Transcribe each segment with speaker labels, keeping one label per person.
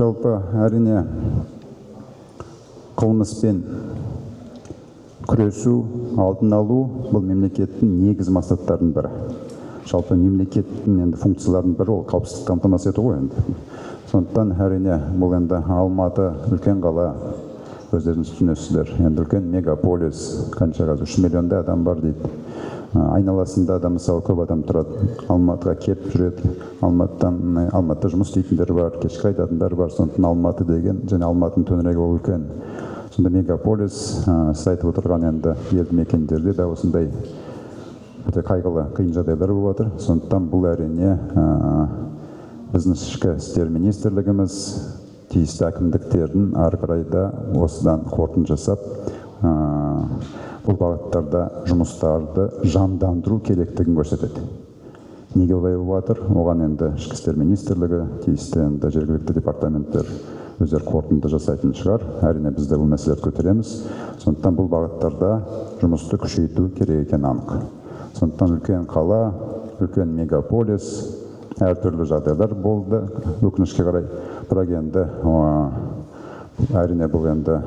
Speaker 1: Жалпы әрине қылмыспен күресу, алдын алу бұл мемлекеттің негізгі мақсаттарының бірі. Жалпы мемлекеттің енді функцияларының бірі ол қауіпсіздікті қамтамасыз ету ғой енді. Сондықтан әрине бұл енді Алматы үлкен қала, өздеріңіз түсінесіздер. Енді үлкен мегаполис, қанша қазір 3 миллиондай адам бар дейді. Айналасында да мысалы көп адам тұрады. Алматыға келіп жүреді. Алматыда жұмыс істейтіндер бар, кешке қайтатындар бар. Сондықтан Алматы деген және Алматының төңірегі ол үлкен. Сонда мегаполис, сіз айтып отырған енді елді мекендерде де осындай өте қайғылы, қиын жағдайлар болып жатыр. Сондықтан бұл әрине біздің ішкі істер министрлігіміз, тиісті әкімдіктердің ары қарай да осыдан қорытынды жасап, бұл бағыттарда жұмыстарды жандандыру керектігін көрсетеді. Неге олай болып жатыр? Оған енді ішкі істер министрлігі, тиісті енді жергілікті департаменттер өздері қорытынды жасайтын шығар. Әрине біз де бұл мәселелерді көтереміз. Сондықтан бұл бағыттарда жұмысты күшейту керек екені анық. Сондықтан үлкен қала, үлкен мегаполис, әртүрлі жағдайлар болды, өкінішке қарай. Бірақ енді әрине бұл енді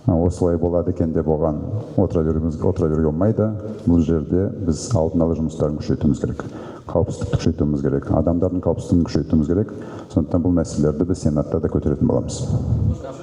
Speaker 1: осылай болады екен деп оған отыра беруге болмайды. Бұл жерде біз алдын ала жұмыстарын күшейтуіміз керек. Қауіпсіздікті күшейтуіміз керек. Адамдардың қауіпсіздігін күшейтуіміз керек. Сондықтан бұл мәселелерді біз Сенатта да көтеретін боламыз.